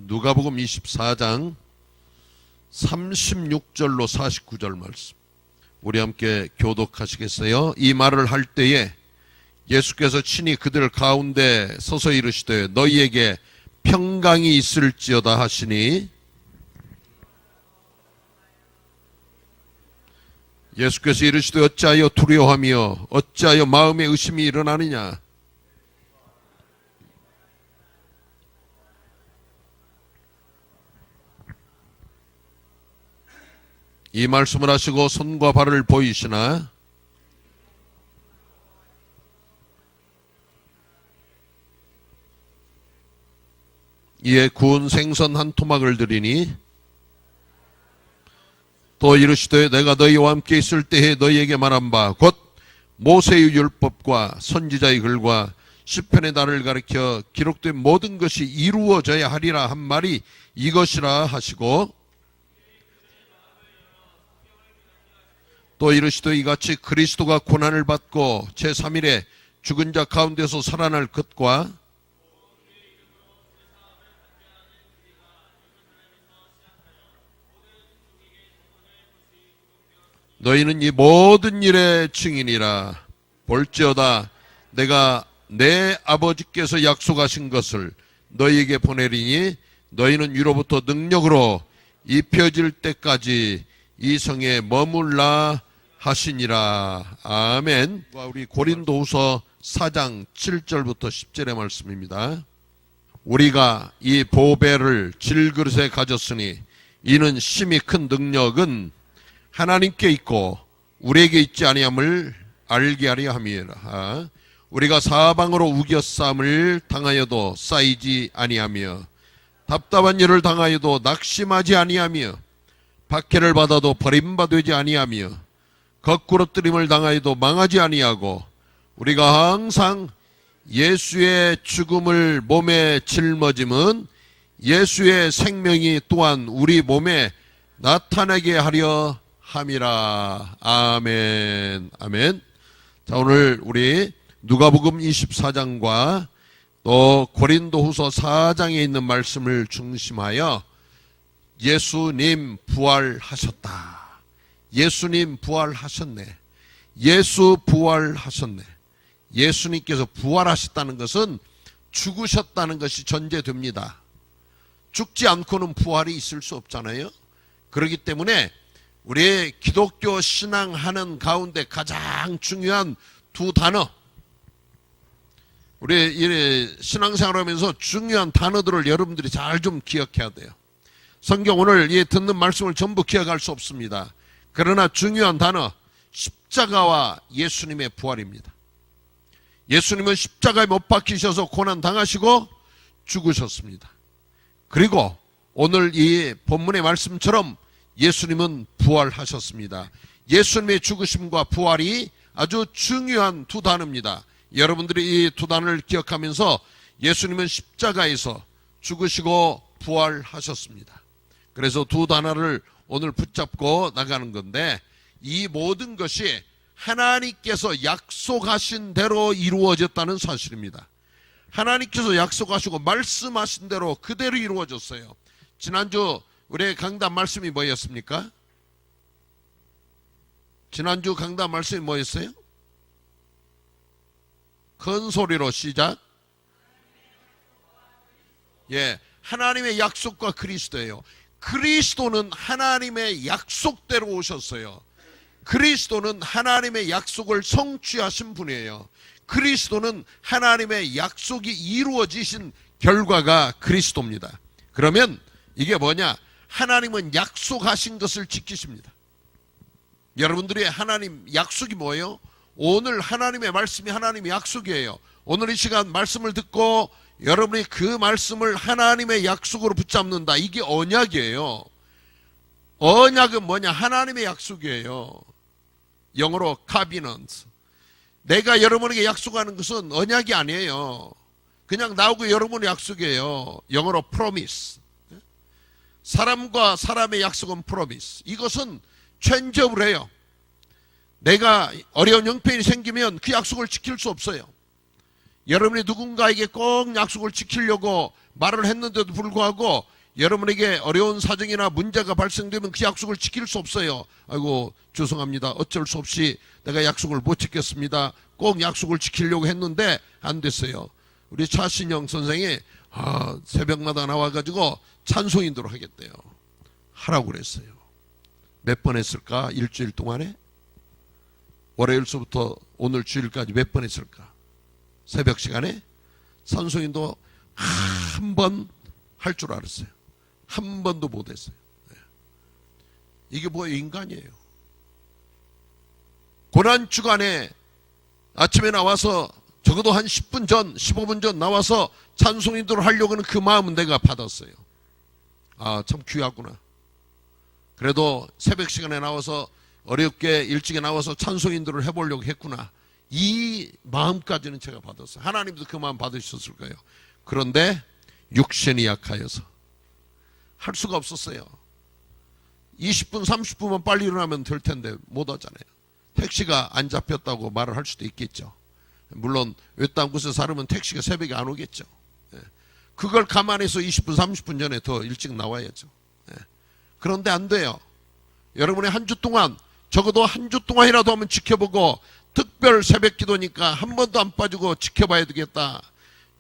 누가복음 24장 36절로 49절 말씀, 우리 함께 교독하시겠어요? 이 말을 할 때에 예수께서 친히 그들 가운데 서서 이르시되 너희에게 평강이 있을지어다 하시니, 예수께서 이르시되 어찌하여 두려워하며 어찌하여 마음에 의심이 일어나느냐. 이 말씀을 하시고 손과 발을 보이시나 이에 구운 생선 한 토막을 드리니, 또 이르시되 내가 너희와 함께 있을 때에 너희에게 말한 바 곧 모세의 율법과 선지자의 글과 시편의 날을 가리켜 기록된 모든 것이 이루어져야 하리라 한 말이 이것이라 하시고, 또 이르시되 이같이 그리스도가 고난을 받고 제3일에 죽은 자 가운데서 살아날 것과 너희는 이 모든 일의 증인이라. 볼지어다 내가 내 아버지께서 약속하신 것을 너희에게 보내리니 너희는 위로부터 능력으로 입혀질 때까지 이 성에 머물라 하시니라. 아멘. 우리 고린도후서 4장 7절부터 10절의 말씀입니다. 우리가 이 보배를 질그릇에 가졌으니 이는 심히 큰 능력은 하나님께 있고 우리에게 있지 아니함을 알게 하려 함이라. 우리가 사방으로 우겨싸움을 당하여도 쌓이지 아니하며 답답한 일을 당하여도 낙심하지 아니하며 박해를 받아도 버림받지 아니하며 거꾸러뜨림을 당하여도 망하지 아니하고 우리가 항상 예수의 죽음을 몸에 짊어짐은 예수의 생명이 또한 우리 몸에 나타나게 하려 함이라. 아멘. 아멘. 자, 오늘 우리 누가복음 24장과 또 고린도후서 4장에 있는 말씀을 중심하여 예수님 부활하셨다. 예수님 부활하셨네. 예수 부활하셨네. 예수님께서 부활하셨다는 것은 죽으셨다는 것이 전제됩니다. 죽지 않고는 부활이 있을 수 없잖아요. 그렇기 때문에 우리의 기독교 신앙하는 가운데 가장 중요한 두 단어, 우리 신앙생활하면서 중요한 단어들을 여러분들이 잘 좀 기억해야 돼요. 성경 오늘 듣는 말씀을 전부 기억할 수 없습니다. 그러나 중요한 단어, 십자가와 예수님의 부활입니다. 예수님은 십자가에 못 박히셔서 고난 당하시고 죽으셨습니다. 그리고 오늘 이 본문의 말씀처럼 예수님은 부활하셨습니다. 예수님의 죽으심과 부활이 아주 중요한 두 단어입니다. 여러분들이 이 두 단어를 기억하면서 예수님은 십자가에서 죽으시고 부활하셨습니다. 그래서 두 단어를 오늘 붙잡고 나가는 건데, 이 모든 것이 하나님께서 약속하신 대로 이루어졌다는 사실입니다. 하나님께서 약속하시고 말씀하신 대로 그대로 이루어졌어요. 지난주 우리의 강단 말씀이 뭐였습니까? 지난주 강단 말씀이 뭐였어요? 큰 소리로 시작. 예, 하나님의 약속과 그리스도예요. 그리스도는 하나님의 약속대로 오셨어요. 그리스도는 하나님의 약속을 성취하신 분이에요. 그리스도는 하나님의 약속이 이루어지신 결과가 그리스도입니다. 그러면 이게 뭐냐? 하나님은 약속하신 것을 지키십니다. 여러분들의 하나님 약속이 뭐예요? 오늘 하나님의 말씀이 하나님의 약속이에요. 오늘 이 시간 말씀을 듣고 여러분이 그 말씀을 하나님의 약속으로 붙잡는다. 이게 언약이에요. 언약은 뭐냐? 하나님의 약속이에요. 영어로 covenant. 내가 여러분에게 약속하는 것은 언약이 아니에요. 그냥 나오고 여러분의 약속이에요. 영어로 promise. 사람과 사람의 약속은 promise. 이것은 change업을 해요. 내가 어려운 형편이 생기면 그 약속을 지킬 수 없어요. 여러분이 누군가에게 꼭 약속을 지키려고 말을 했는데도 불구하고 여러분에게 어려운 사정이나 문제가 발생되면 그 약속을 지킬 수 없어요. 아이고 죄송합니다. 어쩔 수 없이 내가 약속을 못 지켰습니다. 꼭 약속을 지키려고 했는데 안 됐어요. 우리 차신영 선생이 새벽마다 나와가지고 찬송인도를 하겠대요. 하라고 그랬어요. 몇 번 했을까? 일주일 동안에? 월요일서부터 오늘 주일까지 몇 번 했을까? 새벽 시간에? 찬송인도 한 번 할 줄 알았어요. 한 번도 못 했어요. 이게 뭐예요? 인간이에요. 고난 주간에 아침에 나와서 적어도 한 10분 전, 15분 전 나와서 찬송인도를 하려고 하는 그 마음은 내가 받았어요. 참 귀하구나. 그래도 새벽 시간에 나와서 어렵게 일찍에 나와서 찬송인도를 해보려고 했구나. 이 마음까지는 제가 받았어요. 하나님도 그 마음 받으셨을 거예요. 그런데 육신이 약하여서 할 수가 없었어요. 20분 30분만 빨리 일어나면 될 텐데 못 하잖아요. 택시가 안 잡혔다고 말을 할 수도 있겠죠. 물론 외딴 곳에 살면 택시가 새벽에 안 오겠죠. 그걸 감안해서 20분 30분 전에 더 일찍 나와야죠. 그런데 안 돼요. 여러분의 한 주 동안 적어도 한 주 동안이라도 한번 지켜보고 특별 새벽 기도니까 한 번도 안 빠지고 지켜봐야 되겠다.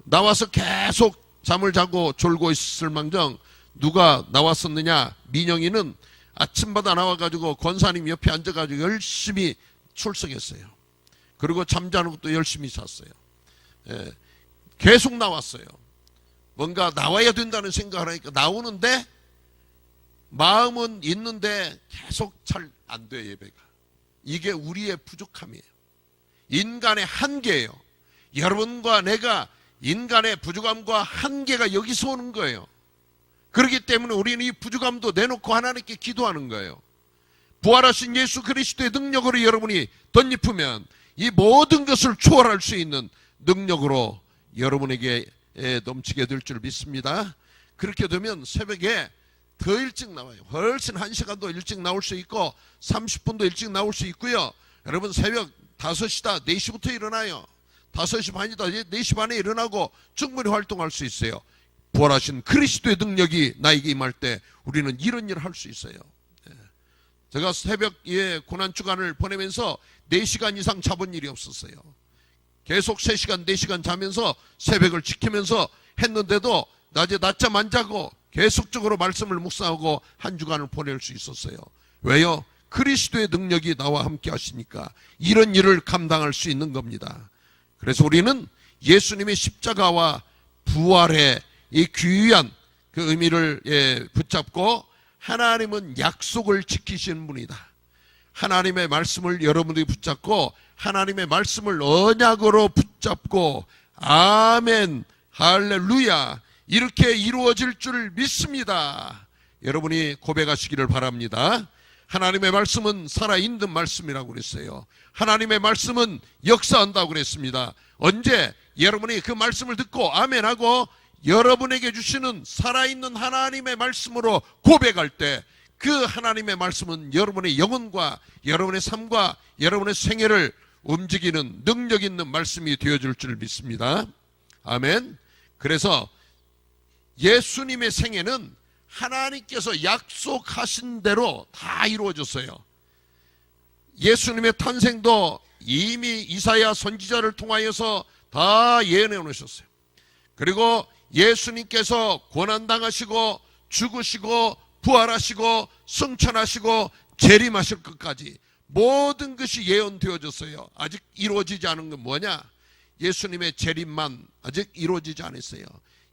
나와서 계속 잠을 자고 졸고 있을 망정 누가 나왔었느냐? 민영이는 아침마다 나와가지고 권사님 옆에 앉아가지고 열심히 출석했어요. 그리고 잠자는 것도 열심히 잤어요. 계속 나왔어요. 뭔가 나와야 된다는 생각을 하니까 나오는데 마음은 있는데 계속 잘 안 돼요, 예배가. 이게 우리의 부족함이에요. 인간의 한계예요. 여러분과 내가 인간의 부족함과 한계가 여기서 오는 거예요. 그렇기 때문에 우리는 이 부족함도 내놓고 하나님께 기도하는 거예요. 부활하신 예수 그리스도의 능력으로 여러분이 덧입으면 이 모든 것을 초월할 수 있는 능력으로 여러분에게 넘치게 될 줄 믿습니다. 그렇게 되면 새벽에 더 일찍 나와요. 훨씬 1시간도 일찍 나올 수 있고 30분도 일찍 나올 수 있고요. 여러분 새벽 5시다 4시부터 일어나요. 5시 반이다 4시 반에 일어나고 충분히 활동할 수 있어요. 부활하신 그리스도의 능력이 나에게 임할 때 우리는 이런 일을 할 수 있어요. 제가 새벽에 고난주간을 보내면서 4시간 이상 자본 일이 없었어요. 계속 3시간 4시간 자면서 새벽을 지키면서 했는데도 낮에 낮잠 안 자고 계속적으로 말씀을 묵상하고 한 주간을 보낼 수 있었어요. 왜요? 그리스도의 능력이 나와 함께 하시니까 이런 일을 감당할 수 있는 겁니다. 그래서 우리는 예수님의 십자가와 부활의 이 귀한 그 의미를 붙잡고 하나님은 약속을 지키시는 분이다. 하나님의 말씀을 여러분들이 붙잡고 하나님의 말씀을 언약으로 붙잡고 아멘 할렐루야 이렇게 이루어질 줄 믿습니다. 여러분이 고백하시기를 바랍니다. 하나님의 말씀은 살아있는 말씀이라고 그랬어요. 하나님의 말씀은 역사한다고 그랬습니다. 언제 여러분이 그 말씀을 듣고 아멘하고 여러분에게 주시는 살아있는 하나님의 말씀으로 고백할 때 그 하나님의 말씀은 여러분의 영혼과 여러분의 삶과 여러분의 생애를 움직이는 능력 있는 말씀이 되어줄 줄 믿습니다. 아멘. 그래서 예수님의 생애는 하나님께서 약속하신 대로 다 이루어졌어요. 예수님의 탄생도 이미 이사야 선지자를 통하여서 다 예언해 놓으셨어요. 그리고 예수님께서 고난당하시고 죽으시고 부활하시고 승천하시고 재림하실 것까지 모든 것이 예언되어졌어요. 아직 이루어지지 않은 건 뭐냐? 예수님의 재림만 아직 이루어지지 않았어요.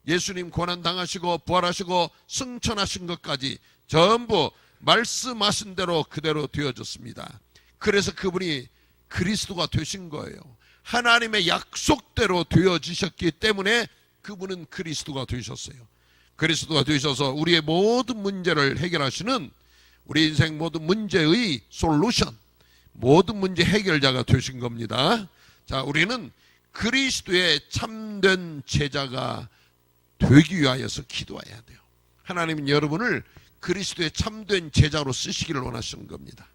예수님 고난당하시고 부활하시고 승천하신 것까지 전부 말씀하신 대로 그대로 되어졌습니다. 그래서 그분이 그리스도가 되신 거예요. 하나님의 약속대로 되어지셨기 때문에 그분은 그리스도가 되셨어요. 그리스도가 되셔서 우리의 모든 문제를 해결하시는 우리 인생 모든 문제의 솔루션, 모든 문제 해결자가 되신 겁니다. 자, 우리는 그리스도의 참된 제자가 되기 위하여서 기도해야 돼요. 하나님은 여러분을 그리스도의 참된 제자로 쓰시기를 원하시는 겁니다.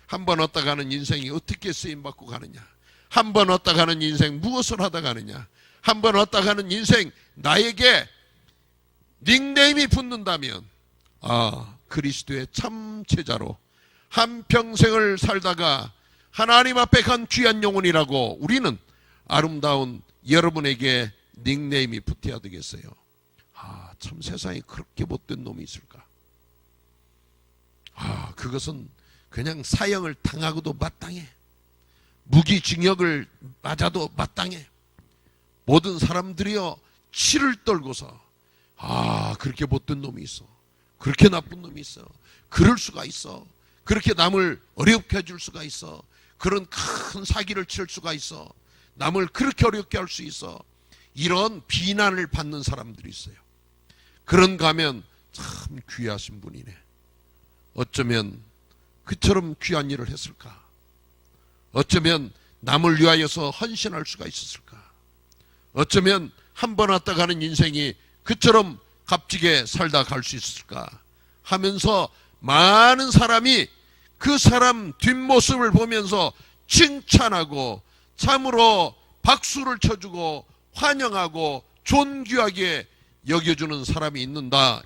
한 번 왔다 가는 인생이 어떻게 쓰임받고 가느냐, 한 번 왔다 가는 인생 무엇을 하다 가느냐, 한 번 왔다 가는 인생 나에게 닉네임이 붙는다면 그리스도의 참 제자로 한평생을 살다가 하나님 앞에 간 귀한 영혼이라고 우리는 아름다운 여러분에게 닉네임이 붙어야 되겠어요. 참 세상에 그렇게 못된 놈이 있을까? 그것은 그냥 사형을 당하고도 마땅해. 무기징역을 맞아도 마땅해. 모든 사람들이여 치를 떨고서 그렇게 못된 놈이 있어, 그렇게 나쁜 놈이 있어, 그럴 수가 있어, 그렇게 남을 어렵게 해줄 수가 있어, 그런 큰 사기를 칠 수가 있어, 남을 그렇게 어렵게 할 수 있어, 이런 비난을 받는 사람들이 있어요. 그런가 하면 참 귀하신 분이네. 어쩌면 그처럼 귀한 일을 했을까? 어쩌면 남을 위하여서 헌신할 수가 있었을까? 어쩌면 한 번 왔다 가는 인생이 그처럼 값지게 살다 갈 수 있을까 하면서 많은 사람이 그 사람 뒷모습을 보면서 칭찬하고 참으로 박수를 쳐주고 환영하고 존귀하게 여겨주는 사람이 있는가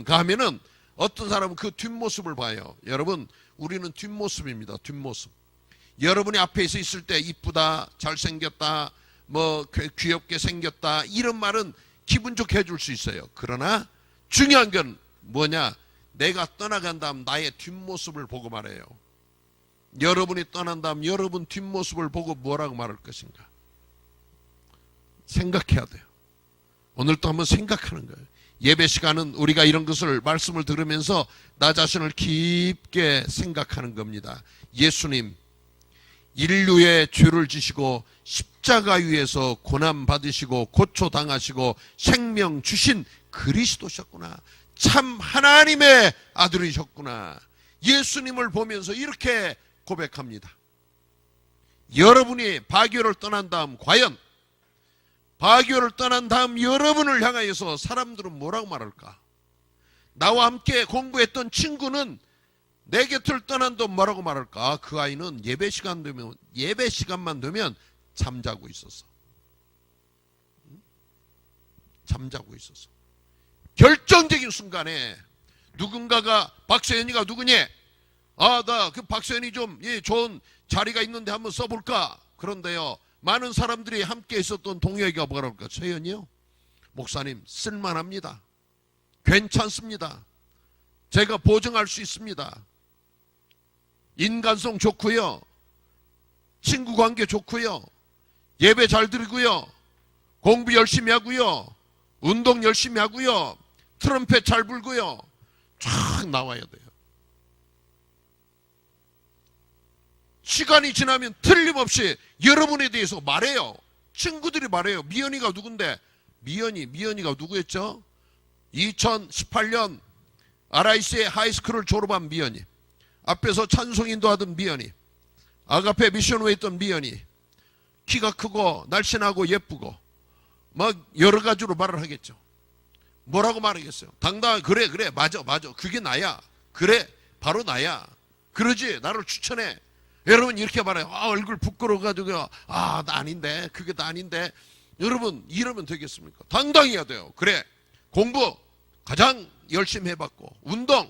하면은 어떤 사람은 그 뒷모습을 봐요. 여러분, 우리는 뒷모습입니다. 뒷모습. 여러분이 앞에 있을 때 이쁘다, 잘생겼다, 뭐 귀엽게 생겼다, 이런 말은 기분 좋게 해줄 수 있어요. 그러나 중요한 건 뭐냐? 내가 떠나간 다음 나의 뒷모습을 보고 말해요. 여러분이 떠난 다음 여러분 뒷모습을 보고 뭐라고 말할 것인가? 생각해야 돼요. 오늘 또 한번 생각하는 거예요. 예배 시간은 우리가 이런 것을 말씀을 들으면서 나 자신을 깊게 생각하는 겁니다. 예수님, 인류의 죄를 지시고 십자가 위에서 고난 받으시고 고초 당하시고 생명 주신 그리스도셨구나. 참 하나님의 아들이셨구나. 예수님을 보면서 이렇게 고백합니다. 여러분이 바교를 떠난 다음 과연 바교를 떠난 다음 여러분을 향하여서 사람들은 뭐라고 말할까? 나와 함께 공부했던 친구는 내 곁을 떠난 돈 뭐라고 말할까? 그 아이는 예배 시간만 되면 잠자고 있었어. 잠자고 있었어. 결정적인 순간에 누군가가 박서연이가 누구니? 나 그 박서연이 좀 좋은 자리가 있는데 한번 써볼까? 그런데요, 많은 사람들이 함께 있었던 동료에게 뭐라고 할까? 서연이요? 목사님, 쓸만합니다. 괜찮습니다. 제가 보증할 수 있습니다. 인간성 좋고요, 친구 관계 좋고요, 예배 잘 드리고요, 공부 열심히 하고요, 운동 열심히 하고요, 트럼펫 잘 불고요, 쫙 나와야 돼요. 시간이 지나면 틀림없이 여러분에 대해서 말해요. 친구들이 말해요. 미연이가 누군데? 미연이가 누구였죠? 2018년 RIC의 하이스쿨을 졸업한 미연이, 앞에서 찬송인도 하던 미연이, 아가페 미션회에 있던 미연이, 키가 크고 날씬하고 예쁘고 막 여러 가지로 말을 하겠죠. 뭐라고 말하겠어요? 당당하게 그래 맞아 그게 나야, 그래 바로 나야, 그러지, 나를 추천해. 여러분 이렇게 말해요. 얼굴 부끄러워가지고 나 아닌데, 그게 나 아닌데. 여러분 이러면 되겠습니까? 당당히 해야 돼요. 그래, 공부 가장 열심히 해봤고, 운동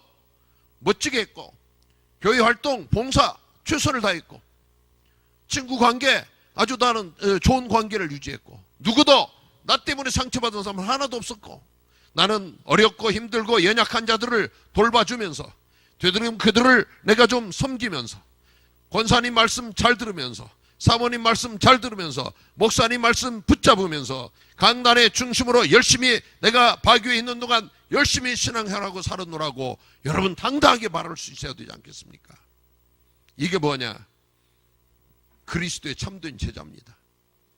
멋지게 했고, 교회 활동 봉사 최선을 다했고, 친구 관계 아주 나는 좋은 관계를 유지했고, 누구도 나 때문에 상처받은 사람은 하나도 없었고, 나는 어렵고 힘들고 연약한 자들을 돌봐주면서 되도록이면 그들을 내가 좀 섬기면서, 권사님 말씀 잘 들으면서, 사모님 말씀 잘 들으면서, 목사님 말씀 붙잡으면서 강단의 중심으로 열심히 내가 바교에 있는 동안 열심히 신앙생활하고 살아노라고 여러분 당당하게 말할 수 있어야 되지 않겠습니까? 이게 뭐냐? 그리스도의 참된 제자입니다.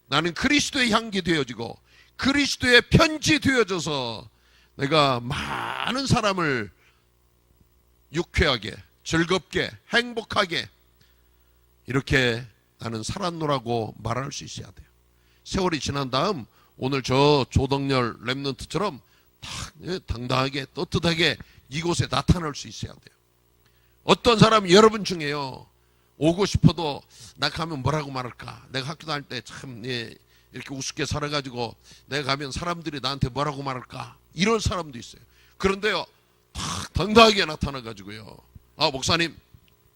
나는 그리스도의 향기 되어지고 그리스도의 편지 되어져서 내가 많은 사람을 유쾌하게, 즐겁게, 행복하게 이렇게 나는 살았노라고 말할 수 있어야 돼요. 세월이 지난 다음 오늘 저 조덕열 랩런트처럼 당당하게 떳떳하게 이곳에 나타날 수 있어야 돼요. 어떤 사람이 여러분 중에요, 오고 싶어도 나 가면 뭐라고 말할까? 내가 학교 다닐 때 참 이렇게 우습게 살아가지고 내가 가면 사람들이 나한테 뭐라고 말할까? 이런 사람도 있어요. 그런데요, 탁 당당하게 나타나가지고요, 목사님,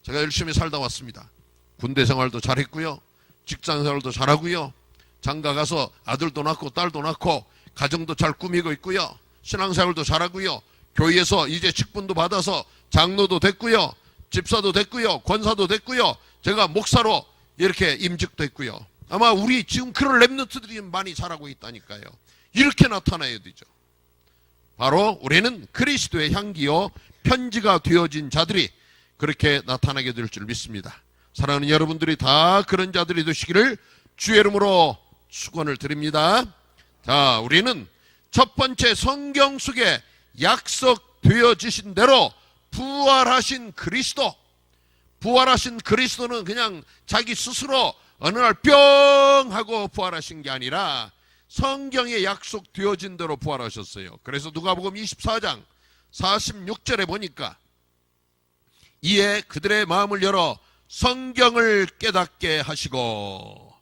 제가 열심히 살다 왔습니다. 군대 생활도 잘했고요, 직장 생활도 잘하고요, 장가 가서 아들도 낳고 딸도 낳고 가정도 잘 꾸미고 있고요, 신앙생활도 잘하고요, 교회에서 이제 직분도 받아서 장로도 됐고요, 집사도 됐고요, 권사도 됐고요, 제가 목사로 이렇게 임직됐고요. 아마 우리 지금 그런 렘넌트들이 많이 자라고 있다니까요. 이렇게 나타나야 되죠. 바로 우리는 그리스도의 향기요 편지가 되어진 자들이 그렇게 나타나게 될 줄 믿습니다. 사랑하는 여러분들이 다 그런 자들이 되시기를 주의 이름으로 축원을 드립니다. 자, 우리는 첫 번째 성경 속에 약속되어지신 대로 부활하신 그리스도, 부활하신 그리스도는 그냥 자기 스스로 어느 날 뿅 하고 부활하신 게 아니라 성경에 약속되어진 대로 부활하셨어요. 그래서 누가복음 24장 46절에 보니까 이에 그들의 마음을 열어 성경을 깨닫게 하시고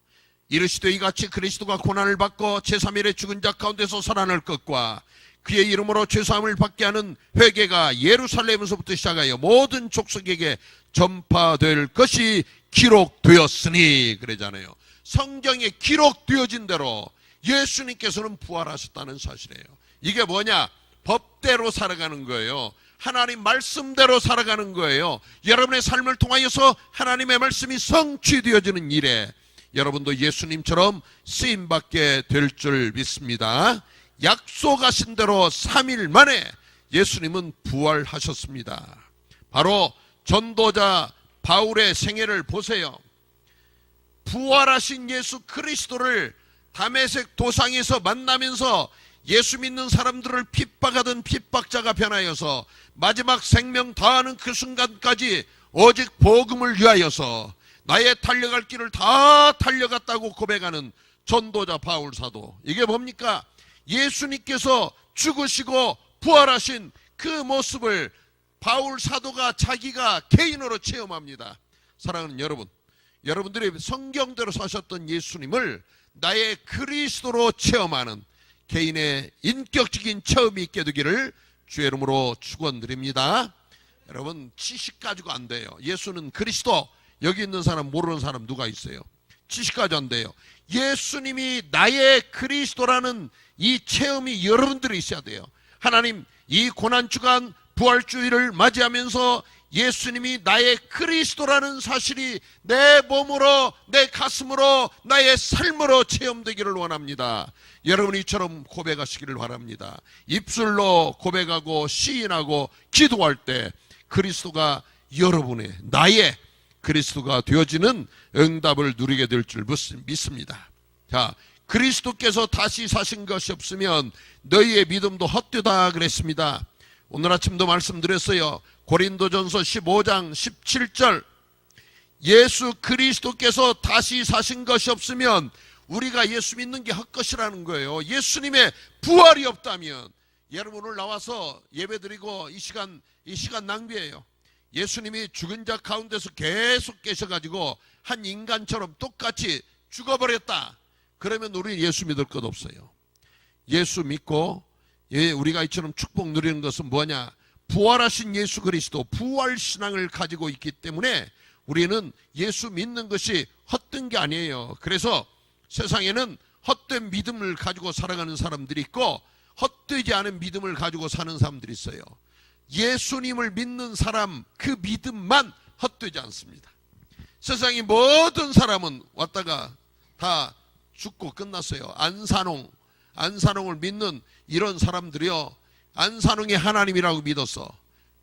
이르시되 이같이 그리스도가 고난을 받고 제3일에 죽은 자 가운데서 살아날 것과 그의 이름으로 죄사함을 받게 하는 회개가 예루살렘에서부터 시작하여 모든 족속에게 전파될 것이 기록되었으니 그러잖아요. 성경에 기록되어진 대로 예수님께서는 부활하셨다는 사실이에요. 이게 뭐냐? 법대로 살아가는 거예요. 하나님 말씀대로 살아가는 거예요. 여러분의 삶을 통하여서 하나님의 말씀이 성취되어지는 일에 여러분도 예수님처럼 쓰임받게 될 줄 믿습니다. 약속하신 대로 3일 만에 예수님은 부활하셨습니다. 바로 전도자 바울의 생애를 보세요. 부활하신 예수 그리스도를 다메섹 도상에서 만나면서 예수 믿는 사람들을 핍박하던 핍박자가 변하여서 마지막 생명 다하는 그 순간까지 오직 복음을 위하여서 나의 달려갈 길을 다 달려갔다고 고백하는 전도자 바울 사도. 이게 뭡니까? 예수님께서 죽으시고 부활하신 그 모습을 바울 사도가 자기가 개인으로 체험합니다. 사랑하는 여러분, 여러분들이 성경대로 사셨던 예수님을 나의 그리스도로 체험하는 개인의 인격적인 체험이 있게 되기를 주의 이름으로 축원드립니다. 여러분, 지식 가지고 안 돼요. 예수는 그리스도. 여기 있는 사람 모르는 사람 누가 있어요? 지식 가지고 안 돼요. 예수님이 나의 그리스도라는 이 체험이 여러분들이 있어야 돼요. 하나님, 이 고난주간 부활주의를 맞이하면서 예수님이 나의 그리스도라는 사실이 내 몸으로, 내 가슴으로, 나의 삶으로 체험되기를 원합니다. 여러분이 이처럼 고백하시기를 바랍니다. 입술로 고백하고 시인하고 기도할 때 그리스도가 여러분의, 나의 그리스도가 되어지는 응답을 누리게 될 줄 믿습니다. 자, 그리스도께서 다시 사신 것이 없으면 너희의 믿음도 헛되다 그랬습니다. 오늘 아침도 말씀드렸어요. 고린도전서 15장 17절, 예수 그리스도께서 다시 사신 것이 없으면 우리가 예수 믿는 게 헛것이라는 거예요. 예수님의 부활이 없다면. 여러분, 오늘 나와서 예배드리고 이 시간 낭비예요. 예수님이 죽은 자 가운데서 계속 계셔가지고 한 인간처럼 똑같이 죽어버렸다. 그러면 우리 예수 믿을 것 없어요. 예수 믿고 우리가 이처럼 축복 누리는 것은 뭐냐? 부활하신 예수 그리스도, 부활신앙을 가지고 있기 때문에 우리는 예수 믿는 것이 헛된 게 아니에요. 그래서 세상에는 헛된 믿음을 가지고 살아가는 사람들이 있고 헛되지 않은 믿음을 가지고 사는 사람들이 있어요. 예수님을 믿는 사람, 그 믿음만 헛되지 않습니다. 세상의 모든 사람은 왔다가 다 죽고 끝났어요. 안산홍을 믿는 이런 사람들이요, 안산홍이 하나님이라고 믿었어.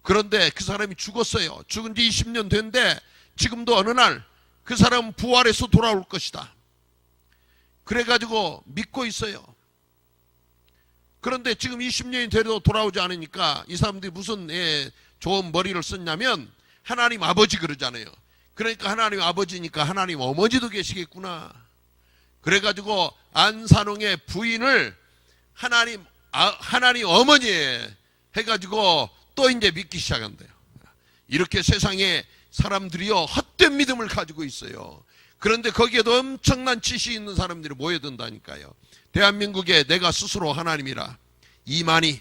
그런데 그 사람이 죽었어요. 죽은 지 20년 됐는데 지금도 어느 날 그 사람은 부활해서 돌아올 것이다. 그래가지고 믿고 있어요. 그런데 지금 20년이 돼도 돌아오지 않으니까 이 사람들이 무슨 좋은 머리를 썼냐면 하나님 아버지 그러잖아요. 그러니까 하나님 아버지니까 하나님 어머니도 계시겠구나. 그래가지고 안산홍의 부인을 하나님 어머니 해가지고 또 이제 믿기 시작한대요. 이렇게 세상에 사람들이요, 헛된 믿음을 가지고 있어요. 그런데 거기에도 엄청난 지식이 있는 사람들이 모여든다니까요. 대한민국에 내가 스스로 하나님이라, 이만희,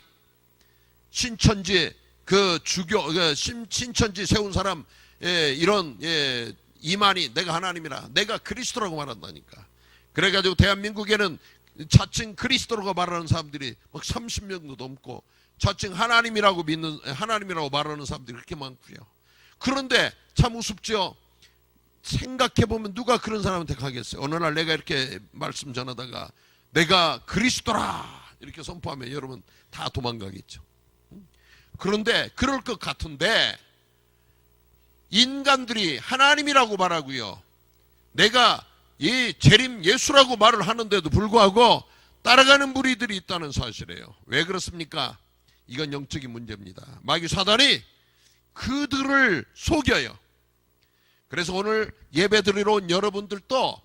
신천지 그 주교, 신천지 세운 사람, 이런, 이만희, 내가 하나님이라, 내가 그리스도라고 말한다니까. 그래가지고 대한민국에는 자칭 그리스도라고 말하는 사람들이 막 30명도 넘고, 자칭 하나님이라고 말하는 사람들이 그렇게 많고요. 그런데 참 우습죠. 생각해보면 누가 그런 사람한테 가겠어요? 어느 날 내가 이렇게 말씀 전하다가 내가 그리스도라 이렇게 선포하면 여러분 다 도망가겠죠. 그런데 그럴 것 같은데 인간들이 하나님이라고 말하고요, 내가 이 재림 예수라고 말을 하는데도 불구하고 따라가는 무리들이 있다는 사실이에요. 왜 그렇습니까? 이건 영적인 문제입니다. 마귀 사단이 그들을 속여요. 그래서 오늘 예배 드리러 온 여러분들도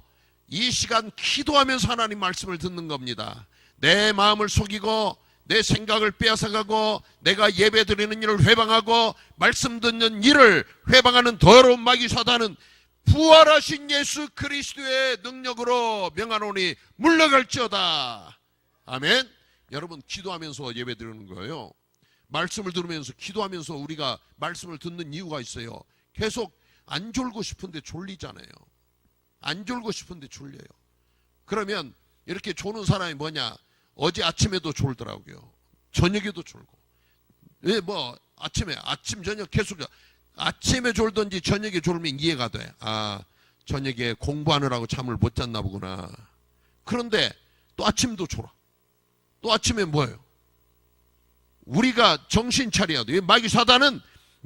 이 시간 기도하면서 하나님 말씀을 듣는 겁니다. 내 마음을 속이고 내 생각을 빼앗아가고 내가 예배 드리는 일을 회방하고 말씀 듣는 일을 회방하는 더러운 마귀 사단은 부활하신 예수 그리스도의 능력으로 명하노니 물러갈지어다. 아멘. 여러분 기도하면서 예배 드리는 거예요. 말씀을 들으면서 기도하면서 우리가 말씀을 듣는 이유가 있어요. 계속 안 졸고 싶은데 졸리잖아요. 안 졸고 싶은데 졸려요. 그러면 이렇게 조는 사람이 뭐냐? 어제 아침에도 졸더라고요. 저녁에도 졸고. 왜 아침 저녁 계속 아침에 졸든지 저녁에 졸면 이해가 돼. 아, 저녁에 공부하느라고 잠을 못 잤나 보구나. 그런데 또 아침도 졸아. 또 아침에 뭐예요? 우리가 정신 차려야 돼. 마귀 사단은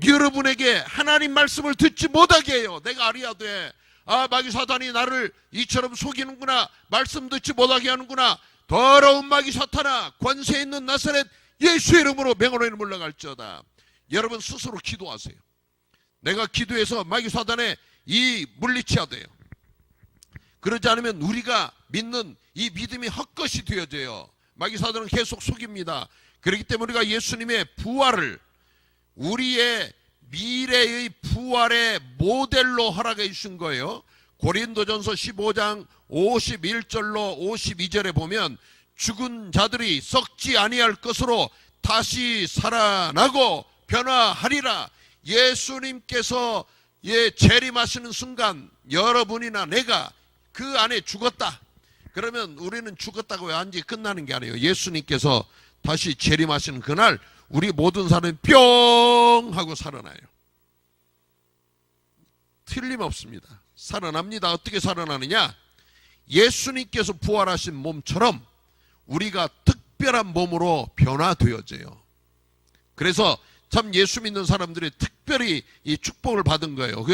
여러분에게 하나님 말씀을 듣지 못하게 해요. 내가 알아야 돼. 아, 마귀 사단이 나를 이처럼 속이는구나. 말씀 듣지 못하게 하는구나. 더러운 마귀 사탄아, 권세 있는 나사렛 예수의 이름으로 명으로 물러갈지어다. 여러분 스스로 기도하세요. 내가 기도해서 마귀 사단에 이 물리쳐야 돼요. 그러지 않으면 우리가 믿는 이 믿음이 헛것이 되어져요. 마귀 사단은 계속 속입니다. 그렇기 때문에 우리가 예수님의 부활을 우리의 미래의 부활의 모델로 허락해 주신 거예요. 고린도전서 15장 51절로 52절에 보면 죽은 자들이 썩지 아니할 것으로 다시 살아나고 변화하리라. 예수님께서 재림하시는 순간 여러분이나 내가 그 안에 죽었다. 그러면 우리는 죽었다고 완전히 끝나는 게 아니에요. 예수님께서 다시 재림하시는 그날 우리 모든 사람이 뿅 하고 살아나요. 틀림없습니다. 살아납니다. 어떻게 살아나느냐? 예수님께서 부활하신 몸처럼 우리가 특별한 몸으로 변화되어져요. 그래서 참 예수 믿는 사람들이 특별히 이 축복을 받은 거예요.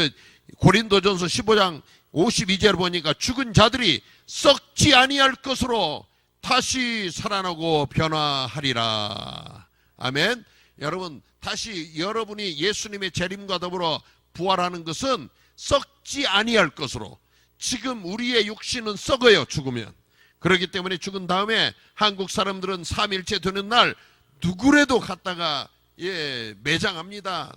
고린도전서 15장 52절을 보니까 죽은 자들이 썩지 아니할 것으로 다시 살아나고 변화하리라. 아멘. 여러분 다시 여러분이 예수님의 재림과 더불어 부활하는 것은 썩지 아니할 것으로. 지금 우리의 육신은 썩어요. 죽으면. 그렇기 때문에 죽은 다음에 한국 사람들은 삼일째 되는 날 누구라도 갖다가 매장합니다.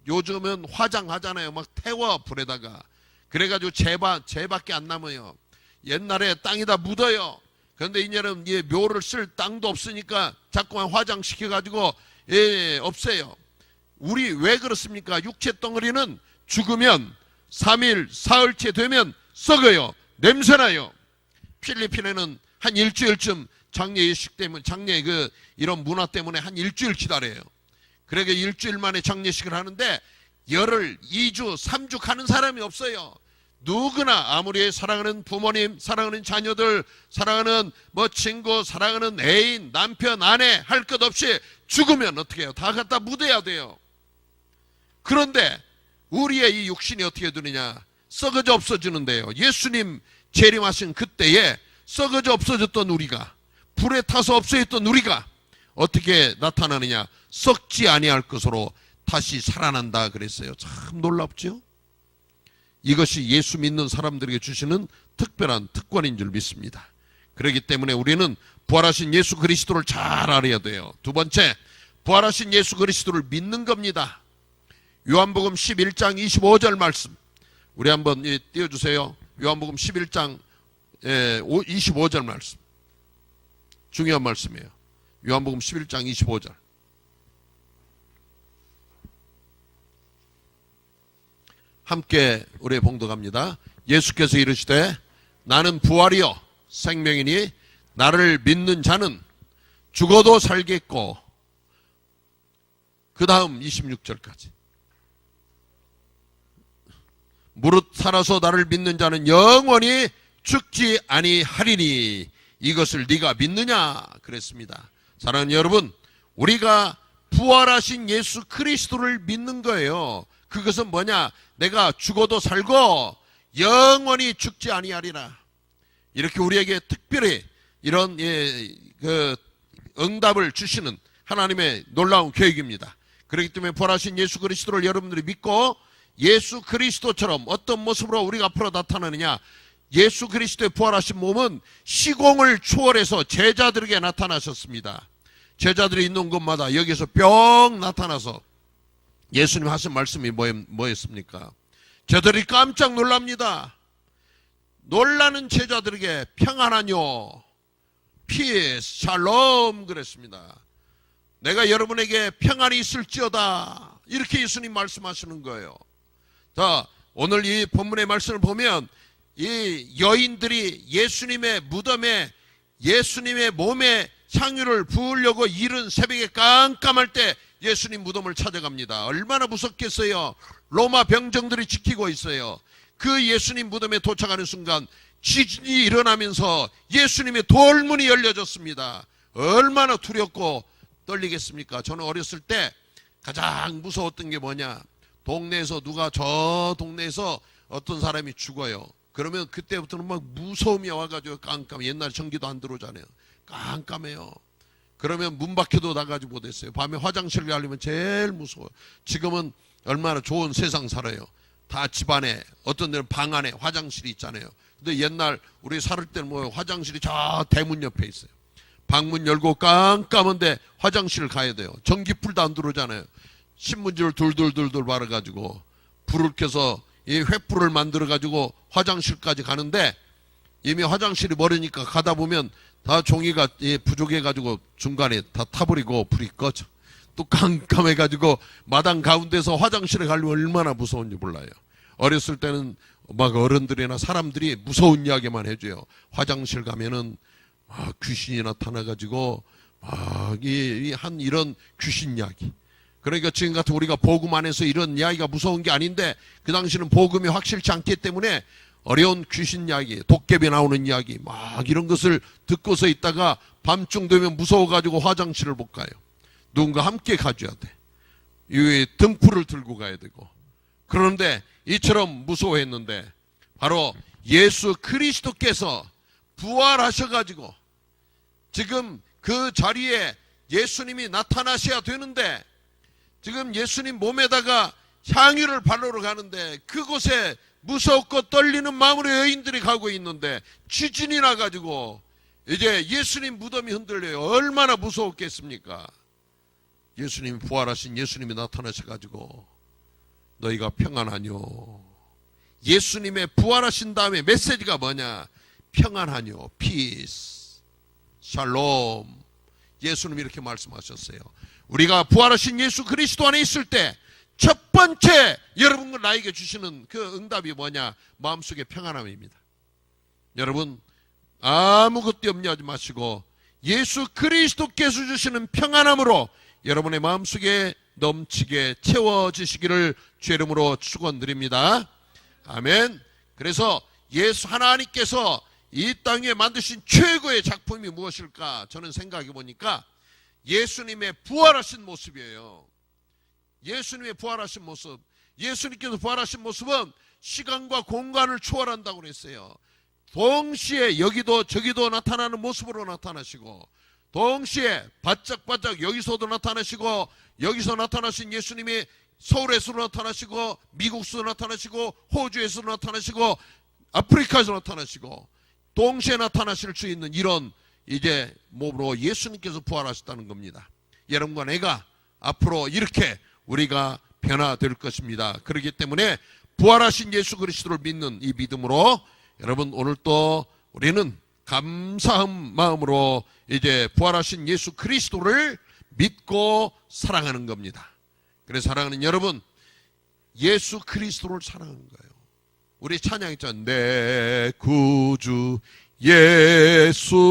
요즘은 화장하잖아요. 막 태워 불에다가. 그래가지고 재밖에 안 남아요. 옛날에 땅에다 묻어요. 그런데 이제는 묘를 쓸 땅도 없으니까 자꾸만 화장시켜가지고 없애요. 우리 왜 그렇습니까? 육체 덩어리는 죽으면 3일, 사흘째 되면 썩어요. 냄새나요. 필리핀에는 한 일주일쯤 장례 예식 때문에, 이런 문화 때문에 한 일주일 기다려요. 그러니까 일주일 만에 장례식을 하는데 열흘, 2주, 3주 가는 사람이 없어요. 누구나 아무리 사랑하는 부모님, 사랑하는 자녀들, 사랑하는 친구, 사랑하는 애인, 남편, 아내 할 것 없이 죽으면 어떻게 해요? 다 갖다 묻어야 돼요. 그런데 우리의 이 육신이 어떻게 되느냐? 썩어져 없어지는데요. 예수님 재림하신 그때에 썩어져 없어졌던 우리가, 불에 타서 없어졌던 우리가 어떻게 나타나느냐? 썩지 아니할 것으로 다시 살아난다 그랬어요. 참 놀랍죠? 이것이 예수 믿는 사람들에게 주시는 특별한 특권인 줄 믿습니다. 그렇기 때문에 우리는 부활하신 예수 그리스도를 잘 알아야 돼요. 두 번째, 부활하신 예수 그리스도를 믿는 겁니다. 요한복음 11장 25절 말씀 우리 한번 띄워주세요. 요한복음 11장 25절 말씀 중요한 말씀이에요. 요한복음 11장 25절. 함께 우리 봉독합니다. 예수께서 이르시되 나는 부활이요 생명이니 나를 믿는 자는 죽어도 살겠고, 그 다음 26절까지. 무릇 살아서 나를 믿는 자는 영원히 죽지 아니하리니 이것을 네가 믿느냐 그랬습니다. 사랑하는 여러분, 우리가 부활하신 예수 그리스도를 믿는 거예요. 그것은 뭐냐? 내가 죽어도 살고 영원히 죽지 아니하리라. 이렇게 우리에게 특별히 이런 응답을 주시는 하나님의 놀라운 계획입니다. 그렇기 때문에 부활하신 예수 그리스도를 여러분들이 믿고 예수 그리스도처럼 어떤 모습으로 우리가 앞으로 나타나느냐? 예수 그리스도의 부활하신 몸은 시공을 초월해서 제자들에게 나타나셨습니다. 제자들이 있는 곳마다 여기서 뿅 나타나서 예수님 하신 말씀이 뭐였습니까? 제자들이 깜짝 놀랍니다. 놀라는 제자들에게 평안하뇨, 피스, 샬롬 그랬습니다. 내가 여러분에게 평안이 있을지어다, 이렇게 예수님 말씀하시는 거예요. 자, 오늘 이 본문의 말씀을 보면 이 여인들이 예수님의 무덤에 예수님의 몸에 향유를 부으려고 이른 새벽에 깜깜할 때 예수님 무덤을 찾아갑니다. 얼마나 무섭겠어요. 로마 병정들이 지키고 있어요. 그 예수님 무덤에 도착하는 순간 지진이 일어나면서 예수님의 돌문이 열려졌습니다. 얼마나 두렵고 떨리겠습니까? 저는 어렸을 때 가장 무서웠던 게 뭐냐? 동네에서 누가 저 동네에서 어떤 사람이 죽어요. 그러면 그때부터는 막 무서움이 와가지고 깜깜해. 옛날에 전기도 안 들어오잖아요. 깜깜해요. 그러면 문 밖에도 나가지 못했어요. 밤에 화장실 가려면 제일 무서워요. 지금은 얼마나 좋은 세상 살아요. 다 집안에, 어떤 데는 방 안에 화장실이 있잖아요. 근데 옛날 우리 살을 때는 뭐 화장실이 저 대문 옆에 있어요. 방문 열고 깜깜한데 화장실을 가야 돼요. 전기불도 안 들어오잖아요. 신문지를 둘둘둘둘 말아가지고 불을 켜서 이 횃불을 만들어가지고 화장실까지 가는데 이미 화장실이 멀으니까 가다 보면 다 종이가 부족해가지고 중간에 다 타버리고 불이 꺼져. 또 깜깜해가지고 마당 가운데서 화장실에 가려면 얼마나 무서운지 몰라요. 어렸을 때는 막 어른들이나 사람들이 무서운 이야기만 해줘요. 화장실 가면은 막 귀신이 나타나가지고 막 한 이런 귀신 이야기. 그러니까 지금 같은 우리가 복음 안에서 이런 이야기가 무서운 게 아닌데 그 당시는 복음이 확실치 않기 때문에 어려운 귀신 이야기, 도깨비 나오는 이야기 막 이런 것을 듣고서 있다가 밤중 되면 무서워가지고 화장실을 못 가요. 누군가 함께 가줘야 돼. 이 등불을 들고 가야 되고. 그런데 이처럼 무서워했는데 바로 예수 그리스도께서 부활하셔가지고 지금 그 자리에 예수님이 나타나셔야 되는데 지금 예수님 몸에다가 향유를 바르러 가는데 그곳에 무섭고 떨리는 마음으로 여인들이 가고 있는데 지진이 나가지고 이제 예수님 무덤이 흔들려요. 얼마나 무서웠겠습니까? 예수님이 부활하신 예수님이 나타나셔가지고 너희가 평안하뇨. 예수님의 부활하신 다음에 메시지가 뭐냐? 평안하뇨, 피스, 샬롬. 예수님이 이렇게 말씀하셨어요. 우리가 부활하신 예수 그리스도 안에 있을 때 첫 번째 여러분과 나에게 주시는 그 응답이 뭐냐? 마음속에 평안함입니다. 여러분 아무것도 염려하지 마시고 예수 그리스도께서 주시는 평안함으로 여러분의 마음속에 넘치게 채워지시기를 주의 이름으로 축원드립니다. 아멘. 그래서 예수 하나님께서 이 땅에 만드신 최고의 작품이 무엇일까? 저는 생각해 보니까 예수님의 부활하신 모습이에요. 예수님의 부활하신 모습. 예수님께서 부활하신 모습은 시간과 공간을 초월한다고 그랬어요. 동시에 여기도 저기도 나타나는 모습으로 나타나시고 동시에 바짝바짝 여기서도 나타나시고 여기서 나타나신 예수님이 서울에서도 나타나시고 미국에서도 나타나시고 호주에서도 나타나시고 아프리카에서 나타나시고 동시에 나타나실 수 있는 이런 이제 몸으로 예수님께서 부활하셨다는 겁니다. 여러분과 내가 앞으로 이렇게 우리가 변화될 것입니다. 그렇기 때문에 부활하신 예수 그리스도를 믿는 이 믿음으로 여러분 오늘 또 우리는 감사한 마음으로 이제 부활하신 예수 그리스도를 믿고 사랑하는 겁니다. 그래서 사랑하는 여러분, 예수 그리스도를 사랑하는 거예요. 우리 찬양했잖아요. 내 구주 예수를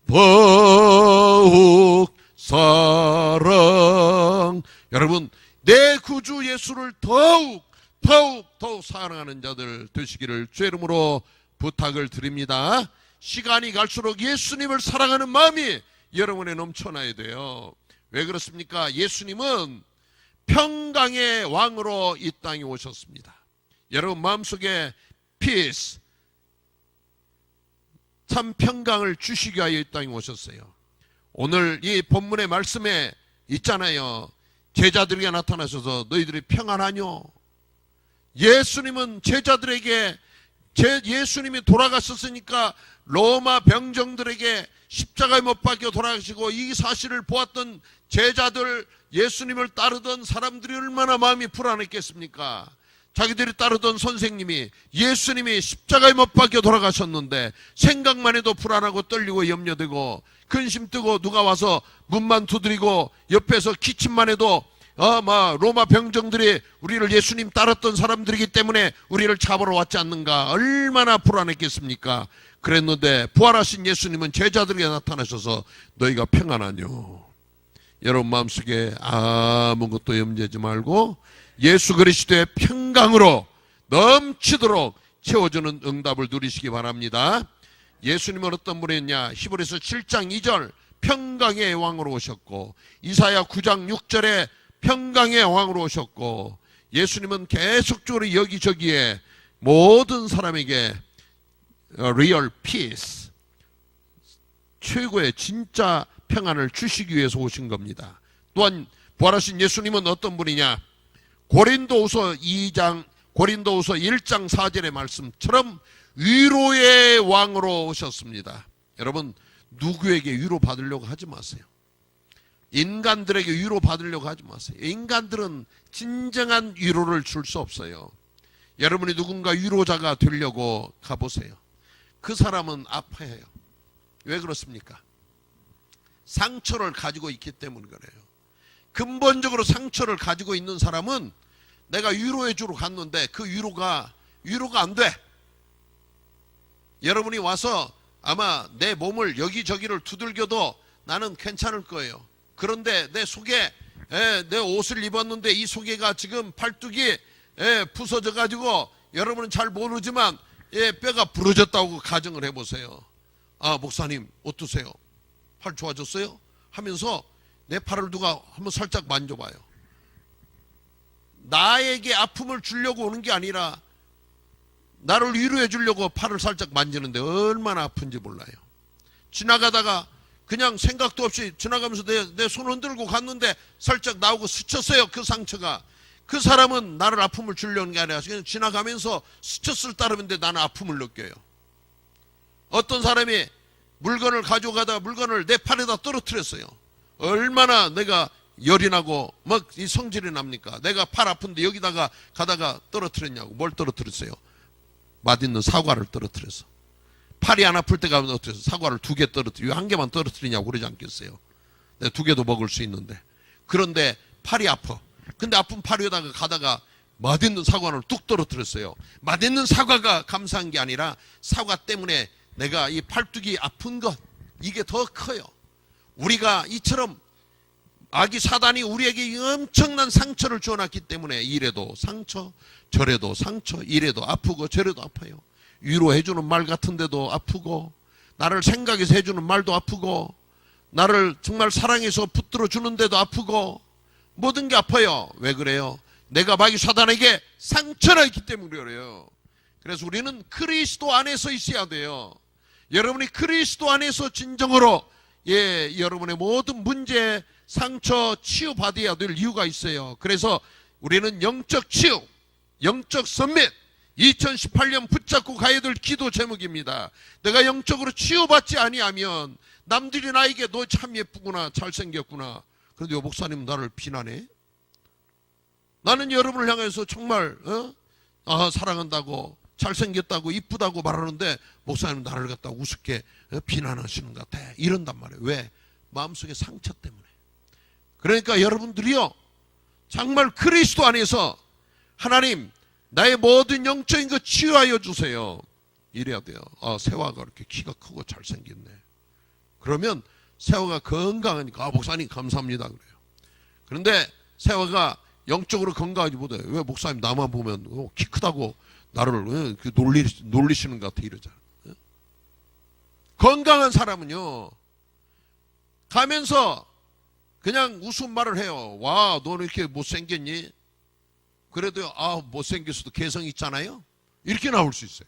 더욱 사랑. 여러분, 내 구주 예수를 더욱 사랑하는 자들 되시기를 주의 이름으로 부탁을 드립니다. 시간이 갈수록 예수님을 사랑하는 마음이 여러분에 넘쳐나야 돼요. 왜 그렇습니까? 예수님은 평강의 왕으로 이 땅에 오셨습니다. 여러분 마음속에 peace, 참 평강을 주시기 위하여 이 땅에 오셨어요. 오늘 이 본문의 말씀에 있잖아요. 제자들에게 나타나셔서 너희들이 평안하뇨? 예수님은 제자들에게 예수님이 돌아가셨으니까 로마 병정들에게 십자가에 못 박혀 돌아가시고 이 사실을 보았던 제자들, 예수님을 따르던 사람들이 얼마나 마음이 불안했겠습니까? 자기들이 따르던 선생님이, 예수님이 십자가에 못 박혀 돌아가셨는데 생각만 해도 불안하고 떨리고 염려되고 근심 뜨고 누가 와서 문만 두드리고 옆에서 기침만 해도 로마 병정들이 우리를 예수님 따랐던 사람들이기 때문에 우리를 잡으러 왔지 않는가, 얼마나 불안했겠습니까? 그랬는데 부활하신 예수님은 제자들에게 나타나셔서 너희가 평안하뇨? 여러분 마음속에 아무것도 염려하지 말고 예수 그리스도의 평강으로 넘치도록 채워주는 응답을 누리시기 바랍니다. 예수님은 어떤 분이었냐? 히브리서 7장 2절 평강의 왕으로 오셨고, 이사야 9장 6절에 평강의 왕으로 오셨고, 예수님은 계속적으로 여기저기에 모든 사람에게 real peace, 최고의 진짜 평안을 주시기 위해서 오신 겁니다. 또한 부활하신 예수님은 어떤 분이냐? 고린도후서 1장 4절의 말씀처럼 위로의 왕으로 오셨습니다. 여러분 누구에게 위로 받으려고 하지 마세요. 인간들에게 위로 받으려고 하지 마세요. 인간들은 진정한 위로를 줄 수 없어요. 여러분이 누군가 위로자가 되려고 가보세요. 그 사람은 아파해요. 왜 그렇습니까? 상처를 가지고 있기 때문에 그래요. 근본적으로 상처를 가지고 있는 사람은 내가 위로해 주러 갔는데 그 위로가 안 돼. 여러분이 와서 아마 내 몸을 여기저기를 두들겨도 나는 괜찮을 거예요. 그런데 내 속에 내 옷을 입었는데 이 속에가 지금 팔뚝이 부서져 가지고 여러분은 잘 모르지만 뼈가 부러졌다고 가정을 해보세요. 아, 목사님 어떠세요? 팔 좋아졌어요? 하면서 내 팔을 누가 한번 살짝 만져봐요. 나에게 아픔을 주려고 오는 게 아니라 나를 위로해 주려고 팔을 살짝 만지는데 얼마나 아픈지 몰라요. 지나가다가 그냥 생각도 없이 지나가면서 내 손 흔들고 갔는데 살짝 나오고 스쳤어요. 그 상처가. 그 사람은 나를 아픔을 주려는 게 아니라 그냥 지나가면서 스쳤을 따름인데 나는 아픔을 느껴요. 어떤 사람이 물건을 가져가다가 물건을 내 팔에다 떨어뜨렸어요. 얼마나 내가 열이 나고 막 이 성질이 납니까? 내가 팔 아픈데 여기다가 가다가 떨어뜨렸냐고. 뭘 떨어뜨렸어요? 맛있는 사과를 떨어뜨렸어. 팔이 안 아플 때가 어떻게 사과를 2개 떨어뜨려? 왜 1개만 떨어뜨리냐고 그러지 않겠어요? 내가 2개도 먹을 수 있는데. 그런데 팔이 아파. 근데 아픈 팔 위에다가 가다가 맛있는 사과를 뚝 떨어뜨렸어요. 맛있는 사과가 감사한 게 아니라 사과 때문에 내가 이 팔뚝이 아픈 것, 이게 더 커요. 우리가 이처럼 악이 사단이 우리에게 엄청난 상처를 주어놨기 때문에 이래도 상처, 저래도 상처, 이래도 아프고 저래도 아파요. 위로해주는 말 같은데도 아프고, 나를 생각해서 해주는 말도 아프고, 나를 정말 사랑해서 붙들어 주는데도 아프고, 모든 게 아파요. 왜 그래요? 내가 마귀 사단에게 상처가 있기 때문에 그래요. 그래서 우리는 그리스도 안에서 있어야 돼요. 여러분이 그리스도 안에서 진정으로 여러분의 모든 문제, 상처 치유받아야 될 이유가 있어요. 그래서 우리는 영적 치유, 영적 선밋, 2018년 붙잡고 가야 될 기도 제목입니다. 내가 영적으로 치유받지 아니하면 남들이 나에게 너 참 예쁘구나, 잘생겼구나. 그런데 목사님 나를 비난해? 나는 여러분을 향해서 정말 사랑한다고 잘생겼다고 이쁘다고 말하는데 목사님 나를 갖다 우습게 비난하시는 것 같아. 이런단 말이에요. 왜? 마음속에 상처 때문에. 그러니까 여러분들이요, 정말 그리스도 안에서 하나님 나의 모든 영적인 것 치유하여 주세요. 이래야 돼요. 세화가 이렇게 키가 크고 잘생겼네. 그러면 세화가 건강하니까 목사님 감사합니다 그래요. 그런데 세화가 영적으로 건강하지 못해요. 왜 목사님 나만 보면 키 크다고 나를 놀리시는 것 같아 이러잖아. 건강한 사람은요, 가면서 그냥 웃음 말을 해요. 와, 너는 이렇게 못생겼니? 그래도 못생겼어도 개성 있잖아요. 이렇게 나올 수 있어요.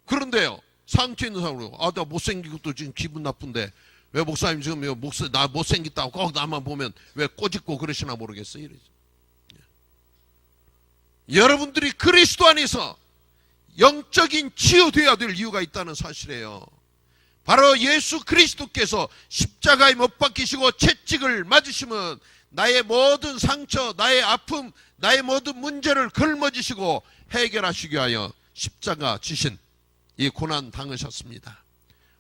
그런데요, 상처 있는 사람으로 나 못생긴 것도 지금 기분 나쁜데 왜 목사님 지금 나 못생겼다고 꼭 나만 보면 왜 꼬집고 그러시나 모르겠어요. 이러죠. 여러분들이 그리스도 안에서 영적인 치유되어야 될 이유가 있다는 사실이에요. 바로 예수 그리스도께서 십자가에 못 박히시고 채찍을 맞으시면 나의 모든 상처, 나의 아픔, 나의 모든 문제를 걸머지시고 해결하시기 위하여 십자가 지신 이 고난 당하셨습니다.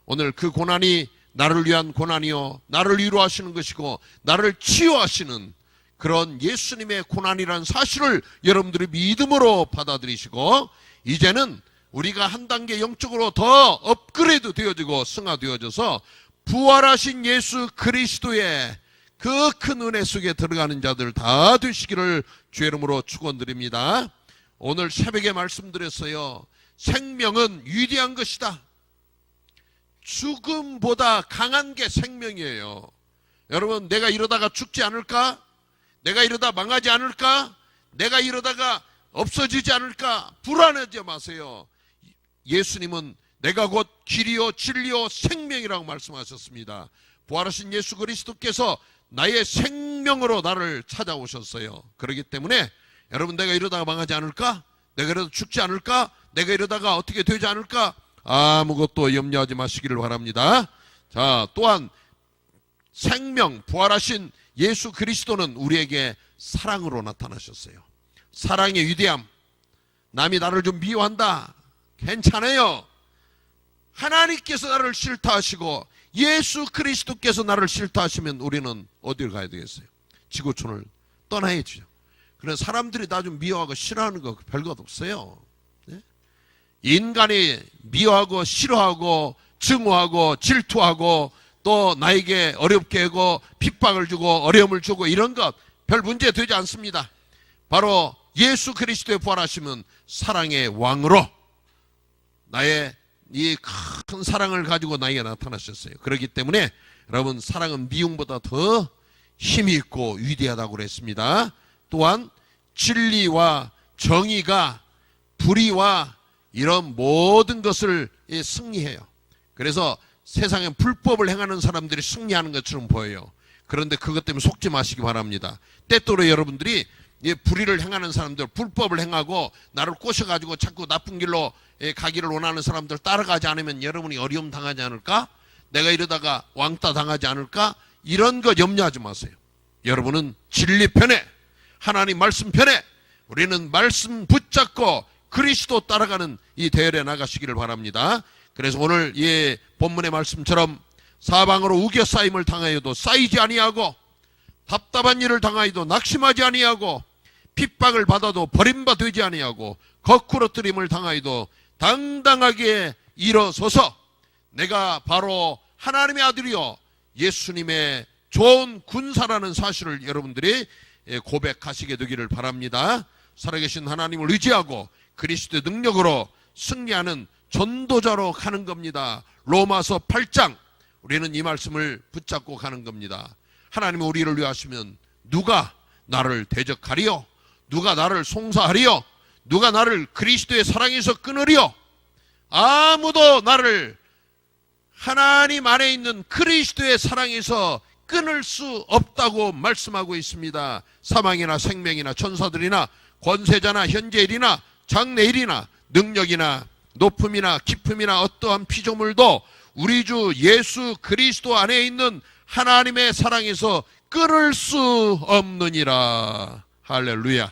오늘 그 고난이 나를 위한 고난이요, 나를 위로하시는 것이고 나를 치유하시는 그런 예수님의 고난이라는 사실을 여러분들이 믿음으로 받아들이시고, 이제는 우리가 한 단계 영적으로 더 업그레이드 되어지고 승화되어져서 부활하신 예수 그리스도의 그 큰 은혜 속에 들어가는 자들 다 되시기를 주의 이름으로 축원드립니다. 오늘 새벽에 말씀드렸어요. 생명은 위대한 것이다. 죽음보다 강한 게 생명이에요. 여러분, 내가 이러다가 죽지 않을까? 내가 이러다 망하지 않을까? 내가 이러다가 없어지지 않을까? 불안하지 마세요. 예수님은 내가 곧 길이요 진리요 생명이라고 말씀하셨습니다. 부활하신 예수 그리스도께서 나의 생명으로 나를 찾아오셨어요. 그렇기 때문에 여러분, 내가 이러다가 망하지 않을까? 내가 이러다 죽지 않을까? 내가 이러다가 어떻게 되지 않을까? 아무것도 염려하지 마시기를 바랍니다. 자, 또한 생명, 부활하신 예수 그리스도는 우리에게 사랑으로 나타나셨어요. 사랑의 위대함. 남이 나를 좀 미워한다, 괜찮아요. 하나님께서 나를 싫다하시고 예수 그리스도께서 나를 싫다하시면 우리는 어디를 가야 되겠어요? 지구촌을 떠나야죠. 그래서 사람들이 나 좀 미워하고 싫어하는 거 별것 없어요. 네? 인간이 미워하고 싫어하고 증오하고 질투하고 또 나에게 어렵게 하고 핍박을 주고 어려움을 주고 이런 것 별 문제 되지 않습니다. 바로 예수 그리스도의 부활하심은 사랑의 왕으로 나의 이 큰 사랑을 가지고 나에게 나타나셨어요. 그렇기 때문에 여러분, 사랑은 미움보다 더 힘이 있고 위대하다고 그랬습니다. 또한 진리와 정의가 불의와 이런 모든 것을 승리해요. 그래서 세상에 불법을 행하는 사람들이 승리하는 것처럼 보여요. 그런데 그것 때문에 속지 마시기 바랍니다. 때때로 여러분들이 불의를 행하는 사람들, 불법을 행하고 나를 꼬셔가지고 자꾸 나쁜 길로 가기를 원하는 사람들 따라가지 않으면 여러분이 어려움 당하지 않을까? 내가 이러다가 왕따 당하지 않을까? 이런 거 염려하지 마세요. 여러분은 진리 편에, 하나님 말씀 편에, 우리는 말씀 붙잡고 그리스도 따라가는 이 대열에 나가시기를 바랍니다. 그래서 오늘 이 본문의 말씀처럼 사방으로 우겨싸임을 당하여도 쌓이지 아니하고, 답답한 일을 당하여도 낙심하지 아니하고, 핍박을 받아도 버림바 되지 아니하고, 거꾸러뜨림을 당하여도 당당하게 일어서서 내가 바로 하나님의 아들이요 예수님의 좋은 군사라는 사실을 여러분들이 고백하시게 되기를 바랍니다. 살아계신 하나님을 의지하고 그리스도의 능력으로 승리하는 전도자로 가는 겁니다. 로마서 8장, 우리는 이 말씀을 붙잡고 가는 겁니다. 하나님이 우리를 위하시면 누가 나를 대적하리요? 누가 나를 송사하리요? 누가 나를 그리스도의 사랑에서 끊으리요? 아무도 나를 하나님 안에 있는 그리스도의 사랑에서 끊을 수 없다고 말씀하고 있습니다. 사망이나 생명이나 천사들이나 권세자나 현재일이나 장래일이나 능력이나 높음이나 깊음이나 어떠한 피조물도 우리 주 예수 그리스도 안에 있는 하나님의 사랑에서 끊을 수 없느니라. 할렐루야.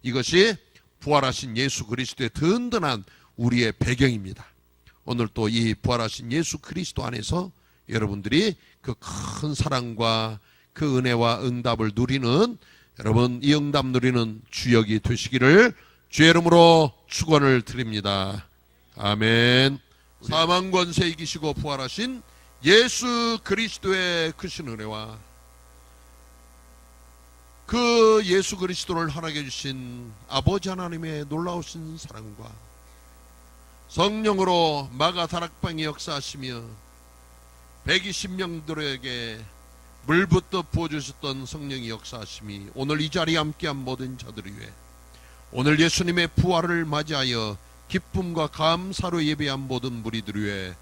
이것이 부활하신 예수 그리스도의 든든한 우리의 배경입니다. 오늘 또 이 부활하신 예수 그리스도 안에서 여러분들이 그 큰 사랑과 그 은혜와 응답을 누리는, 여러분 이 응답 누리는 주역이 되시기를 주의 이름으로 축원을 드립니다. 아멘. 사망 권세 이기시고 부활하신 예수 그리스도의 크신 은혜와 그 예수 그리스도를 허락해 주신 아버지 하나님의 놀라우신 사랑과 성령으로 마가 다락방에 역사하시며 120명들에게 물붓듯 부어주셨던 성령이 역사하심이 오늘 이 자리에 함께한 모든 자들을 위해 오늘 예수님의 부활을 맞이하여 기쁨과 감사로 예배한 모든 무리들을 위해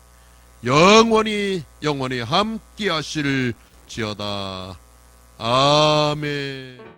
영원히 함께 하실지어다. 아멘.